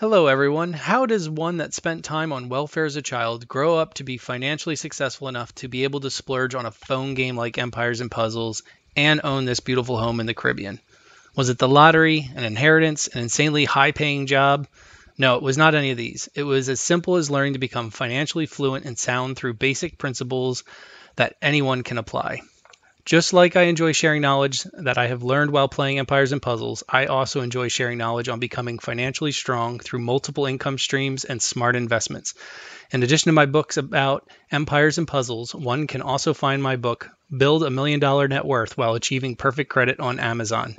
Hello everyone. How does one that spent time on welfare as a child grow up to be financially successful enough to be able to splurge on a phone game like Empires and Puzzles and own this beautiful home in the Caribbean? Was it the lottery, an inheritance, an insanely high-paying job? No, it was not any of these. It was as simple as learning to become financially fluent and sound through basic principles that anyone can apply. Just like I enjoy sharing knowledge that I have learned while playing Empires and Puzzles, I also enjoy sharing knowledge on becoming financially strong through multiple income streams and smart investments. In addition to my books about Empires and Puzzles, one can also find my book, Build a $1 Million Net Worth While Achieving Perfect Credit on Amazon.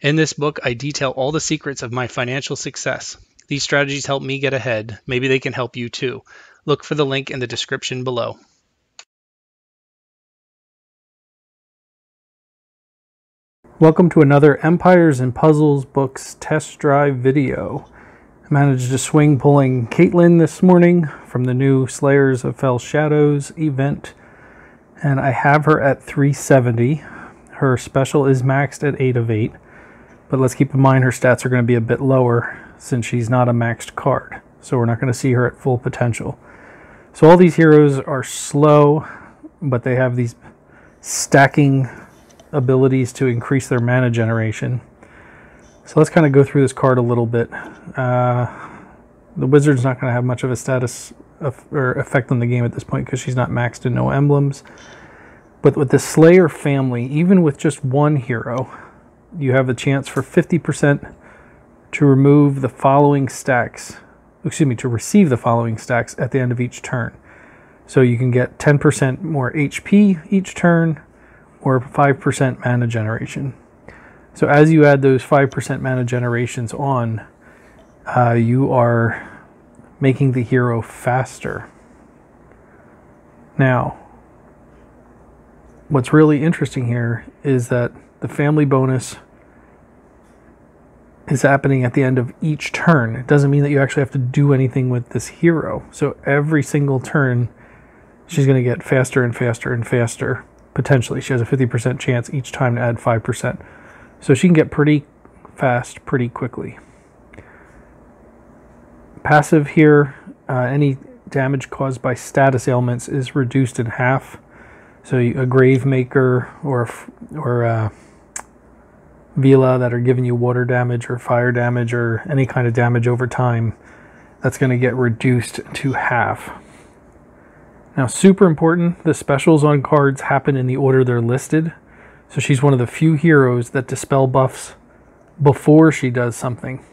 In this book, I detail all the secrets of my financial success. These strategies help me get ahead. Maybe they can help you too. Look for the link in the description below. Welcome to another Empires and Puzzles books test drive video. I managed to swing pulling Caitlin this morning from the new Slayers of Fell Shadows event, and I have her at 370. Her special is maxed at 8 of 8, but let's keep in mind her stats are going to be a bit lower since she's not a maxed card, so we're not going to see her at full potential. So all these heroes are slow, but they have these stacking abilities to increase their mana generation. So let's kind of go through this card a little bit. The wizard's not going to have much of a status or effect on the game at this point because she's not maxed and no emblems. But with the Slayer family, even with just one hero, you have a chance for 50% to remove the following stacks. Excuse me, to receive the following stacks at the end of each turn. So you can get 10% more HP each turn, or 5% mana generation. So as you add those 5% mana generations on, you are making the hero faster. Now, what's really interesting here is that the family bonus is happening at the end of each turn. It doesn't mean that you actually have to do anything with this hero. So every single turn, she's going to get faster and faster and faster. Potentially, she has a 50% chance each time to add 5%. So she can get pretty fast, pretty quickly. Passive here, any damage caused by status ailments is reduced in half. So a Grave Maker or Vila that are giving you water damage or fire damage or any kind of damage over time, that's going to get reduced to half. Now, super important, the specials on cards happen in the order they're listed. So she's one of the few heroes that dispel buffs before she does something.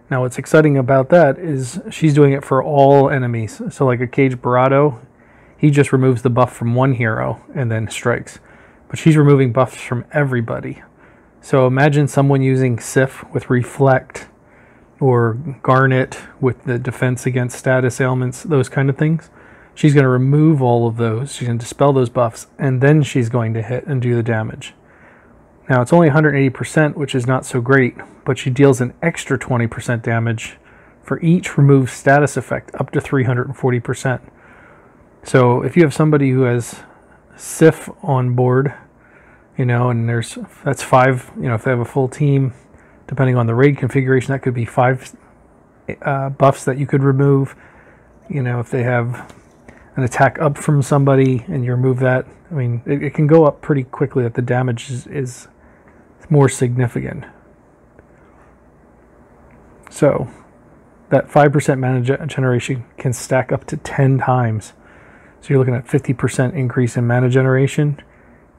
Now, what's exciting about that is she's doing it for all enemies. So like a Cage Barado, he just removes the buff from one hero and then strikes. But she's removing buffs from everybody. So imagine someone using Sif with Reflect or Garnet with the defense against status ailments, those kind of things. She's going to remove all of those. She's going to dispel those buffs, and then she's going to hit and do the damage. Now, it's only 180%, which is not so great, but she deals an extra 20% damage for each removed status effect, up to 340%. So if you have somebody who has Sif on board, you know, and that's 5, you know, if they have a full team, depending on the raid configuration, that could be 5 buffs that you could remove. You know, if they have an attack up from somebody and you remove that, I mean, it can go up pretty quickly that the damage is more significant. So that 5% mana generation can stack up to 10 times. So you're looking at 50% increase in mana generation,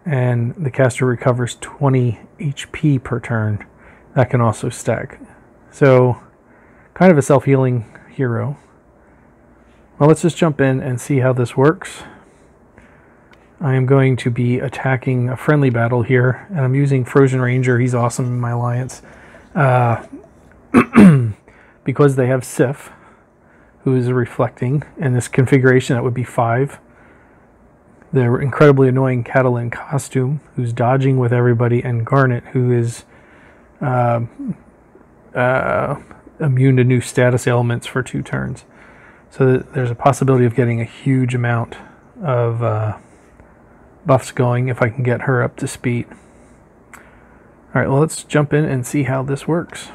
and the caster recovers 20 HP per turn. That can also stack. So kind of a self-healing hero. Well, let's just jump in and see how this works. I am going to be attacking a friendly battle here, and I'm using Frozen Ranger. He's awesome in my alliance. Because they have Sif, who is reflecting, in this configuration that would be 5. The incredibly annoying Catalan Costume, who's dodging with everybody, and Garnet, who is immune to new status ailments for 2 turns. So there's a possibility of getting a huge amount of buffs going if I can get her up to speed. Alright, well, let's jump in and see how this works.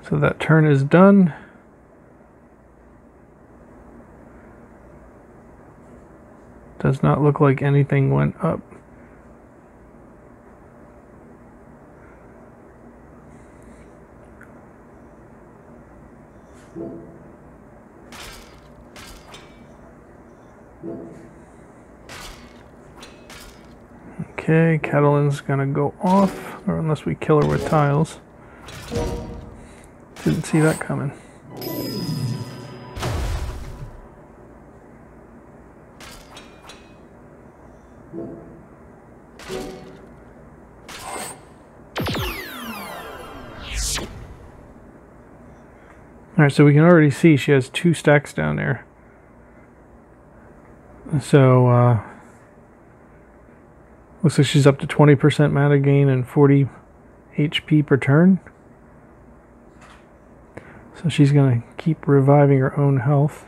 So that turn is done. Does not look like anything went up. Okay, Catalin's gonna go off, or unless we kill her with tiles. Didn't see that coming. Alright, so we can already see she has 2 stacks down there. So, looks like she's up to 20% mana gain and 40 HP per turn. So she's going to keep reviving her own health.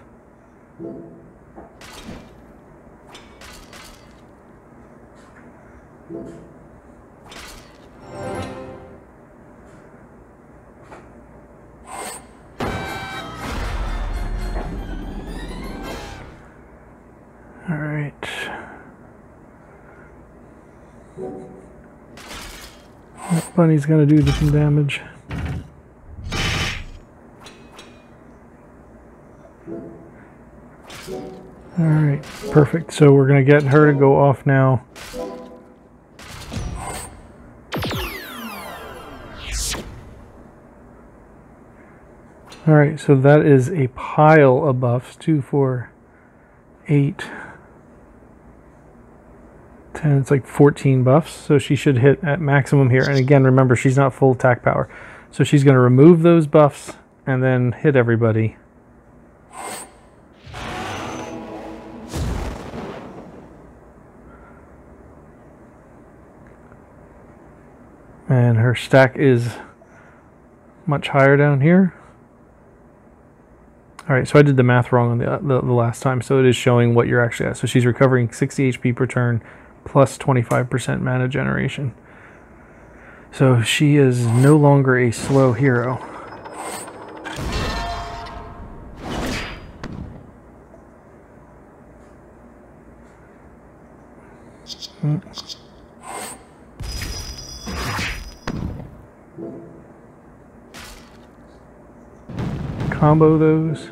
Alright. That bunny's going to do some damage. Alright, perfect. So we're going to get her to go off now. Alright, so that is a pile of buffs. 2, 4, 8, 10. It's like 14 buffs. So she should hit at maximum here. And again, remember, she's not full attack power. So she's going to remove those buffs and then hit everybody. And her stack is much higher down here. Alright, so I did the math wrong on the last time, so it is showing what you're actually at. So she's recovering 60 HP per turn, plus 25% mana generation. So she is no longer a slow hero. Combo those.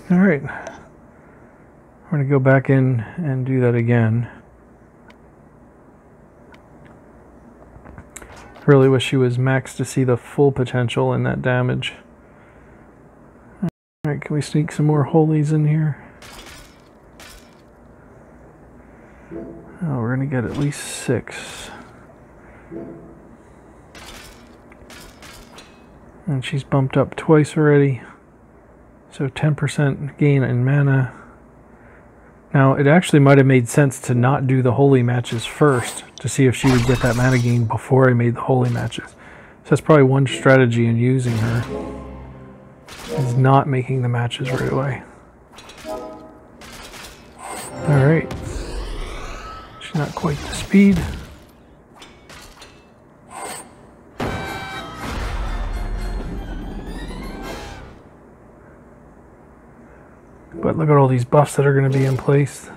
All right, we're going to go back in and do that again. Really wish she was maxed to see the full potential in that damage. All right, can we sneak some more holies in here? Oh, we're going to get at least 6. And she's bumped up twice already. So 10% gain in mana. Now, it actually might have made sense to not do the holy matches first to see if she would get that mana gain before I made the holy matches. So that's probably one strategy in using her, is not making the matches right away. Alright. She's not quite the speed. But look at all these buffs that are going to be in place.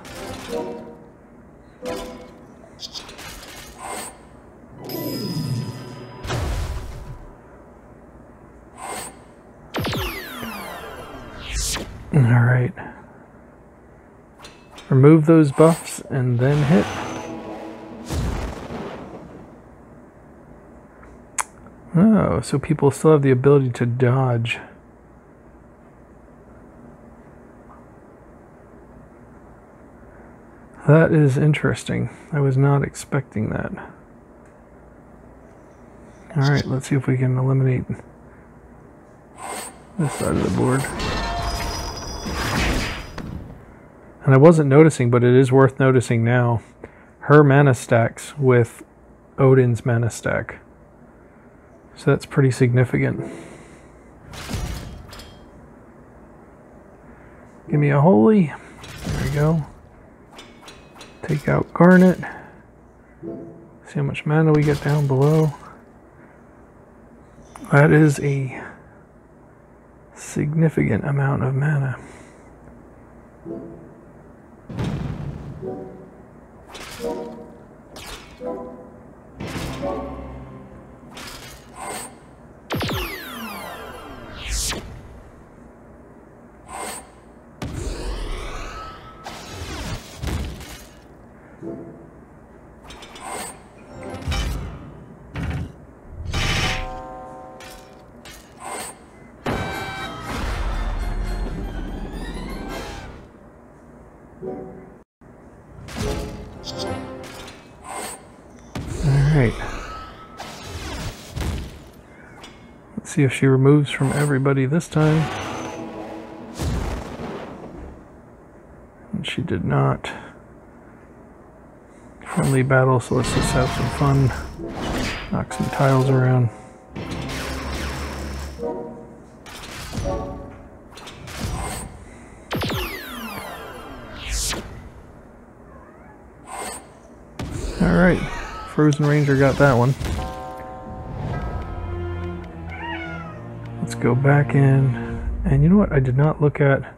Alright. Remove those buffs and then hit. Oh, so people still have the ability to dodge. That is interesting. I was not expecting that. Alright, let's see if we can eliminate this side of the board. And I wasn't noticing, but it is worth noticing now. Her mana stacks with Odin's mana stack. So that's pretty significant. Give me a holy. There we go. take out Garnet. See how much mana we get down below. That is a significant amount of mana. Alright. Let's see if she removes from everybody this time. And she did not. Friendly battle, so let's just have some fun. Knock some tiles around. Alright, Frozen Ranger got that one. Let's go back in. And you know what I did not look at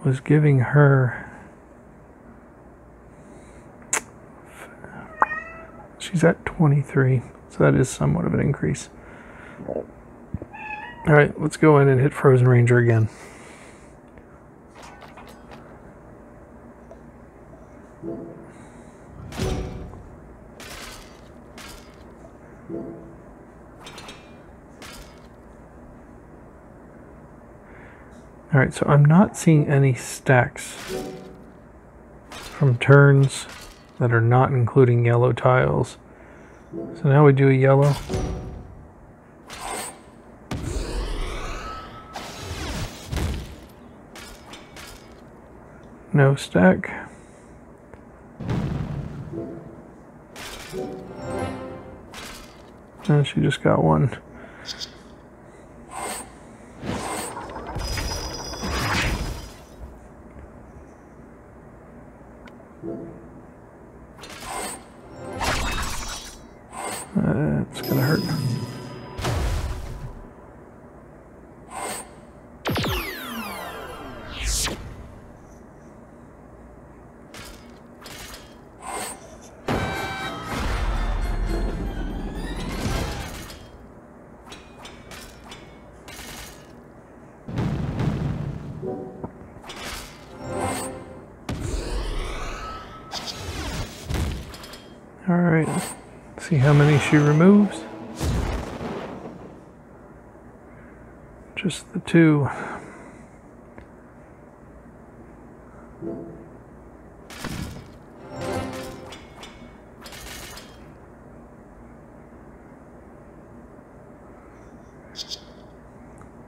was giving her... She's at 23, so that is somewhat of an increase. Alright, let's go in and hit Frozen Ranger again. Alright, so I'm not seeing any stacks from turns that are not including yellow tiles. So now we do a yellow. No stack. And she just got one. It's gonna hurt. All right, see how many she removes. Just the two.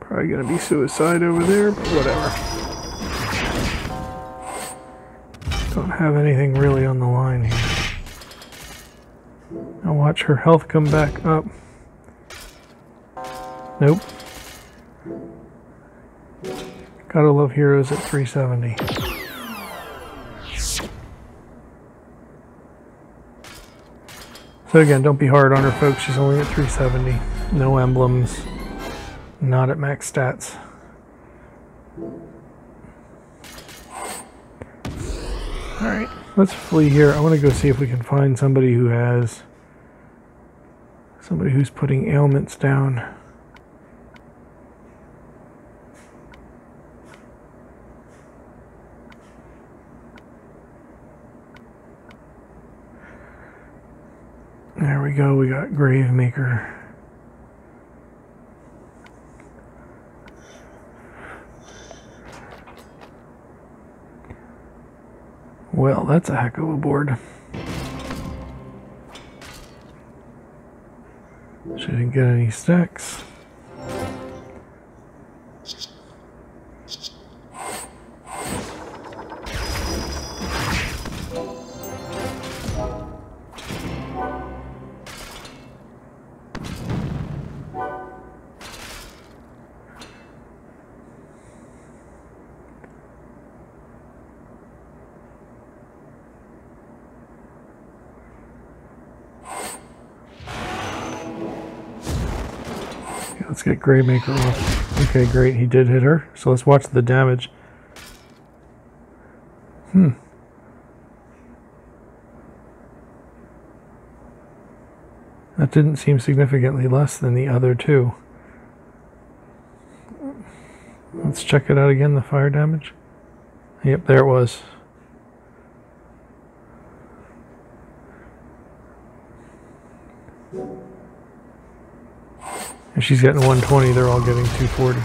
Probably gonna be suicide over there, but whatever. Don't have anything really on the line here. Now watch her health come back up. Nope. Gotta love heroes at 370. So again, don't be hard on her, folks. She's only at 370. No emblems. Not at max stats. Alright, let's flee here. I want to go see if we can find somebody who has... somebody who's putting ailments down. There we go, we got Gravemaker. Well, that's a heck of a board. She didn't get any stacks. Okay, let's get Greymaker off. Okay, great, he did hit her. So let's watch the damage. That didn't seem significantly less than the other two. Let's check it out again, the fire damage. Yep, there it was. If she's getting 120, they're all getting 240.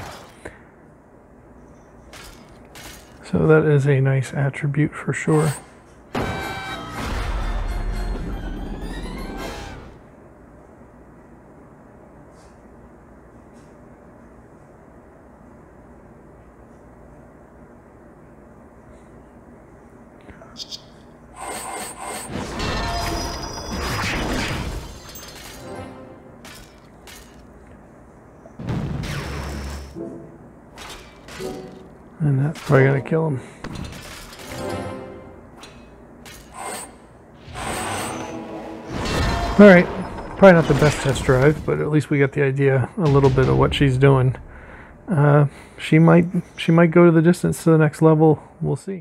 So that is a nice attribute for sure. And that's probably going to kill him. Alright, probably not the best test drive, but at least we got the idea a little bit of what she's doing. She might go to the distance to the next level. We'll see.